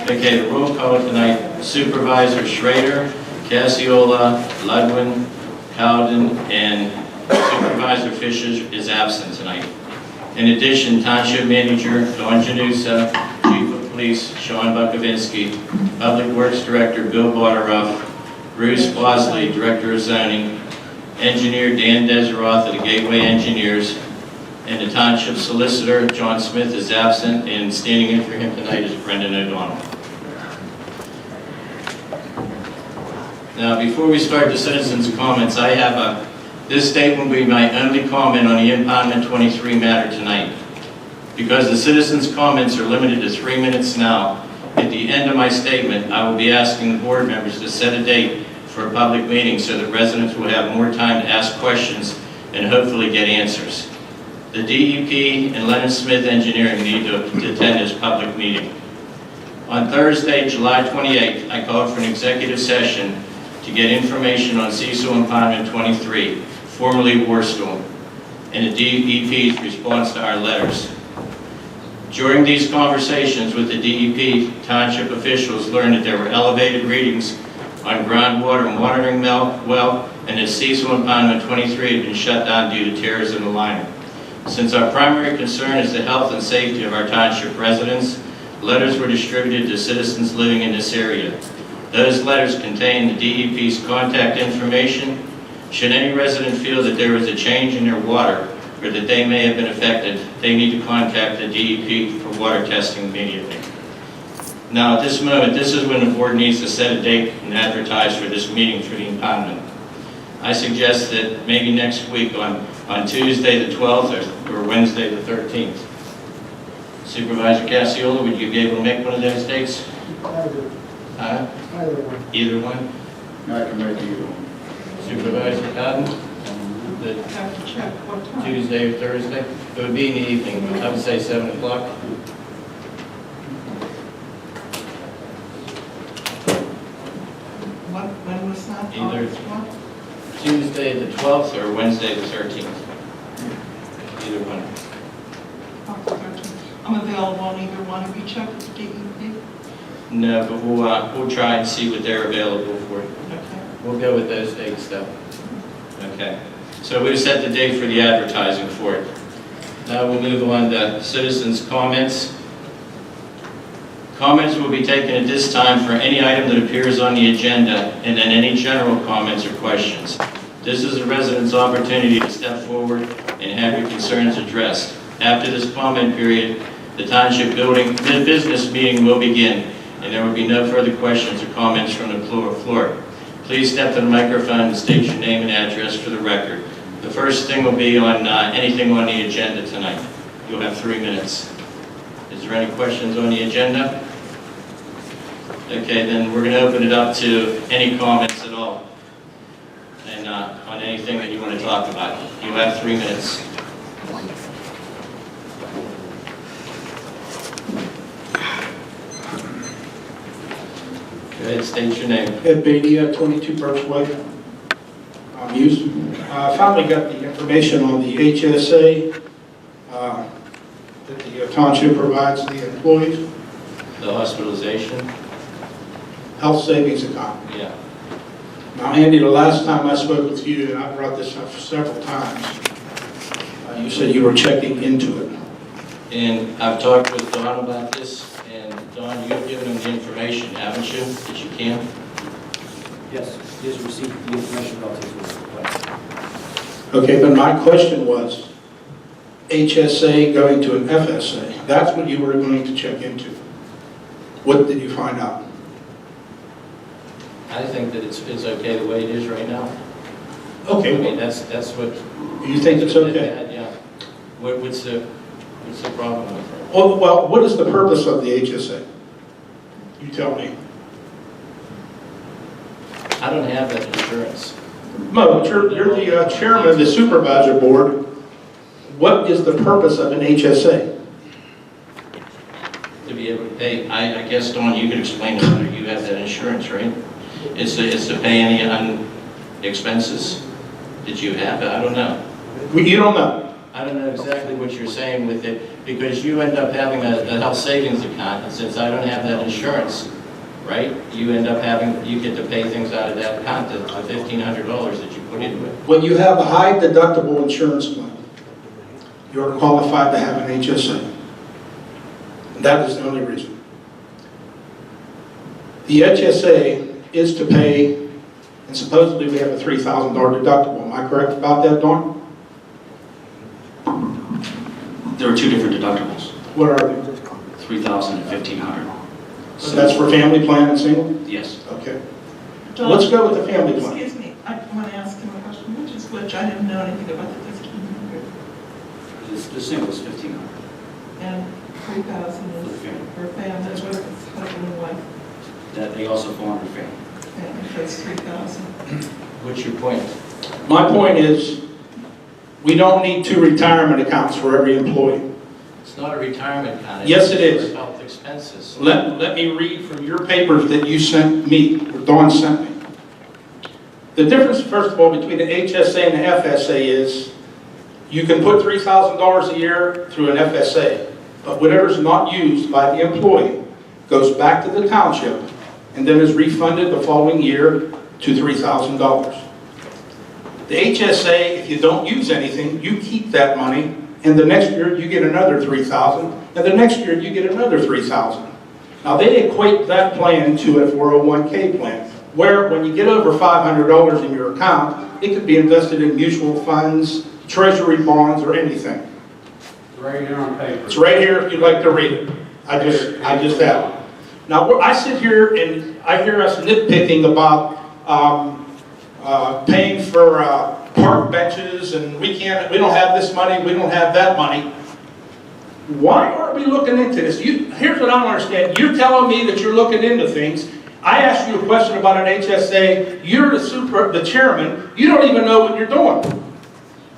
Okay, the roll call tonight, Supervisor Schrader, Cassiola, Ludwin, Howden, and Supervisor Fisher is absent tonight. In addition, Township Manager Dawn Janusa, Chief of Police Sean Bukovinsky, Public Works Director Bill Barteroff, Bruce Bosley, Director of Zoning, Engineer Dan Deseroth of the Gateway Engineers, and the Township Solicitor John Smith is absent, and standing in for him tonight is Brendan O'Donnell. Now, before we start the citizens' comments, I have this statement will be my only comment on the Impoundment 23 matter tonight. Because the citizens' comments are limited to 3 minutes now, at the end of my statement, I will be asking the board members to set a date for a public meeting so that residents will have more time to ask questions and hopefully get answers. The DEP and Leonard Smith Engineering need to attend this public meeting. On Thursday, July 28th, I called for an executive session to get information on Cecil Impoundment 23, formerly Warstorm, and the DEP's response to our letters. During these conversations with the DEP, township officials learned that there were elevated readings on groundwater monitoring well, and that Cecil Impoundment 23 had been shut down due to tears in the liner. Since our primary concern is the health and safety of our township residents, letters were distributed to citizens living in this area. Those letters contain the DEP's contact information. Should any resident feel that there is a change in their water or that they may have been affected, they need to contact the DEP for water testing immediately. Now, at this moment, this is when the board needs to set a date and advertise for this meeting for the impoundment. I suggest that maybe next week on Tuesday the 12th or Wednesday the 13th. Supervisor Cassiola, would you be able to make one of those dates? Either. Either one. Either one? I can make either one. Supervisor Cotton? The Have to check what time. Tuesday or Thursday? It would be in the evening, I would say 7 o'clock. When was that? Either. August what? Tuesday the 12th or Wednesday the 13th. Either one. August 13th. I'm available on either one. Have you checked with the DEP? No, but we'll try and see what they're available for. Okay. We'll go with those dates though. Okay. So we'll set the date for the advertising for it. Now we'll move on to citizens' comments. Comments will be taken at this time for any item that appears on the agenda, and then any general comments or questions. This is a resident's opportunity to step forward and have your concerns addressed. After this comment period, the township business meeting will begin, and there will be no further questions or comments from the floor. Please step to the microphone and state your name and address for the record. The first thing will be on anything on the agenda tonight. You'll have 3 minutes. Is there any questions on the agenda? Okay, then we're going to open it up to any comments at all, and on anything that you want to talk about. You have 3 minutes. Go ahead, state your name. At Badia, 22 Birchway. I finally got the information on the HSA that the township provides the employees, The hospitalization? health savings account. Yeah. Now, Andy, the last time I spoke with you, and I brought this up several times, you said you were checking into it. And I've talked with Dawn about this, and Dawn, you've given him the information, haven't you, that you can? Yes, he has received the information relative to his request. Okay, but my question was, HSA going to an FSA, that's what you were going to check into. What did you find out? I think that it's okay the way it is right now. Okay, I mean, that's what. you think it's okay? Yeah. What's the problem with it? Well, what is the purpose of the HSA? You tell me. I don't have that insurance. No, but you're the chairman of the supervisor board. What is the purpose of an HSA? To be able to pay, I guess, Dawn, you could explain it better. You have that insurance, right? It's to pay any expenses that you have. I don't know. You don't know. I don't know exactly what you're saying with it. because you end up having a health savings account, and since I don't have that insurance, right, you end up having, you get to pay things out of that account, the $1,500 that you put into it. When you have a high deductible insurance plan, you're qualified to have an HSA. That is the only reason. The HSA is to pay, and supposedly we have a $3,000 deductible. Am I correct about that, Dawn? There are two different deductibles, What are they? $3,000 and $1,500. So that's for family plan and single? Yes. Okay. John, Let's go with the family plan. Excuse me, I want to ask him a question, which is which, I didn't know anything about the 1,500, The single is $1,500 and 3,000 for the is family. for family, that's what it's husband and wife, That they also fall under family. and that's 3,000. What's your point? My point is, we don't need 2 retirement accounts for every employee. It's not a retirement account. Yes, it is. For health expenses. Let me read from your papers that you sent me, or Dawn sent me. The difference, first of all, between the HSA and the FSA is you can put $3,000 a year through an FSA, but whatever's not used by the employee goes back to the township and then is refunded the following year to $3,000. The HSA, if you don't use anything, you keep that money, and the next year you get another $3,000, and the next year you get another $3,000. Now they equate that plan to a 401k plan, where when you get over $500 in your account, it could be invested in mutual funds, treasury bonds, or anything. Right here on paper. It's right here if you'd like to read it. I just have it. Now, I sit here and I hear us nitpicking about paying for park benches, and we don't have this money, we don't have that money. Why aren't we looking into this? Here's what I don't understand. You're telling me that you're looking into things. I asked you a question about an HSA. You're the chairman. You don't even know what you're doing.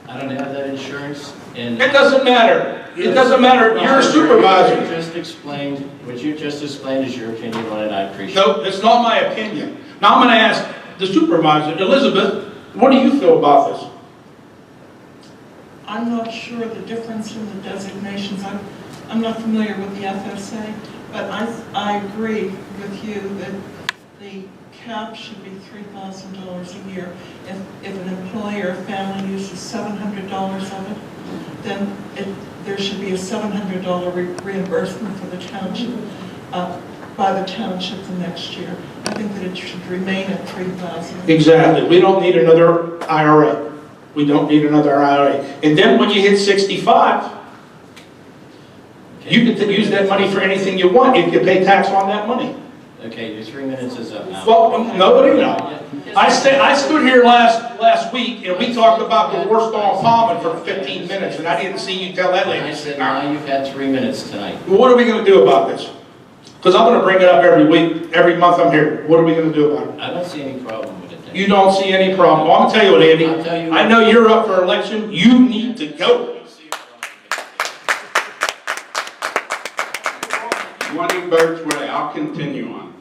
I don't have that insurance, and It doesn't matter. It doesn't matter. You're a supervisor. What you just explained is your opinion on it, I appreciate it. No, it's not my opinion. Now I'm going to ask the supervisor, Elizabeth, what do you feel about this? I'm not sure the difference in the designations. I'm not familiar with the FSA, but I agree with you that the cap should be $3,000 a year. If an employee or family uses $700 of it, then there should be a $700 reimbursement for the township, by the township the next year. I think that it should remain at $3,000. Exactly. We don't need another IRA. We don't need another IRA. And then when you hit 65, you can use that money for anything you want if you pay tax on that money. Okay, your 3 minutes is up now. Well, nobody knows. I stood here last week and we talked about the worst on Palmer for 15 minutes, and I didn't see you tell that And I lady. said, now you've had 3 minutes tonight. Well, what are we going to do about this? Because I'm going to bring it up every week, every month I'm here. What are we going to do about it? I don't see any problem with it then. You don't see any problem. Well, I'm going to tell you what, Andy. I'll tell you what. I know you're up for election. You need to go. 20 Birchway, I'll continue on.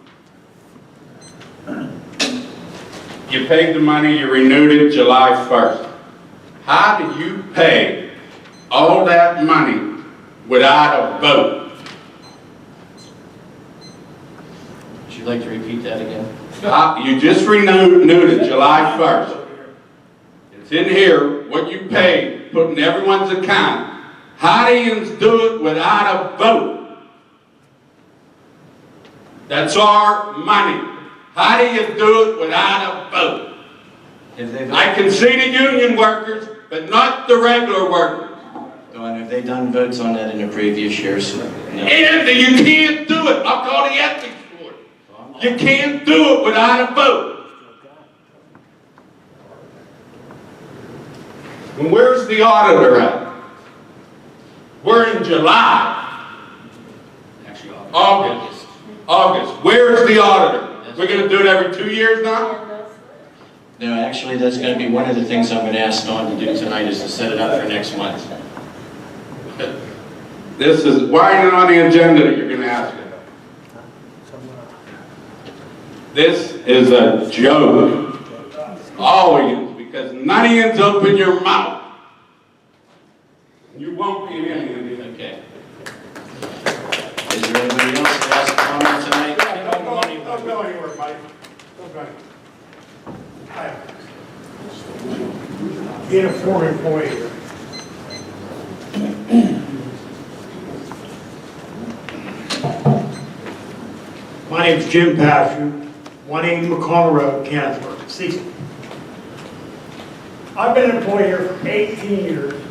You paid the money, you renewed it July 1st. How do you pay all that money without a vote? Would you like to repeat that again? You just renewed it July 1st. It's in here, what you paid, put in everyone's account. How do you do it without a vote? That's our money. How do you do it without a vote? I can see the union workers, but not the regular workers. Dawn, have they done votes on that in the previous years? No. And you can't do it. I'll call the ethics board. You can't do it without a vote. And where's the auditor at? We're in July. Actually, August. Where's the auditor? We're going to do it every 2 years now? No, actually, that's going to be one of the things I'm going to ask Dawn to do tonight, is to set it up for next month. Why ain't it on the agenda that you're going to ask it? This is a joke. Always, because none of you open your mouth. You won't be in anything. Okay. being a former employee here. My name's Jim Pashew, 180 McConnell Road, Canonsburg, Cecil. I've been an employee here for 18 years,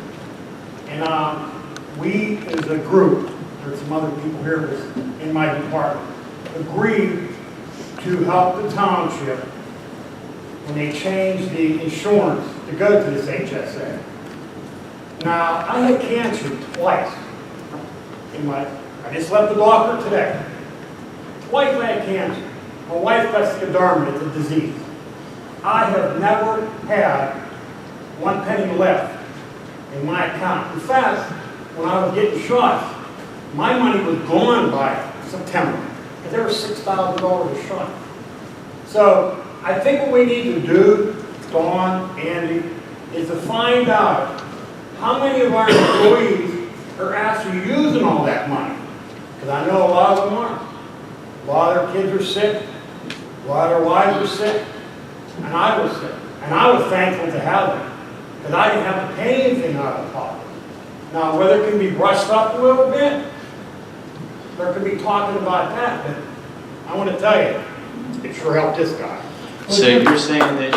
and we as a group, there's some other people here that's in my department, agreed to help the township when they changed the insurance to go to this HSA. Now, I had cancer twice. I just left the doctor today. Twice I had cancer. My wife got scleroderma, it's a disease. I have never had one penny left in my account. In fact, when I was getting shots, my money was gone by September, because they were $6,000 a shot. So I think what we need to do, Dawn, Andy, is to find out how many of our employees are actually using all that money. Because I know a lot of them aren't. A lot of their kids are sick. A lot of their wives are sick. And I was sick. And I was thankful to have them. Because I didn't have to pay anything out of pocket. Now, whether it can be brushed up a little bit, there could be talking about that, but I want to tell you, it sure helped this guy. So you're saying that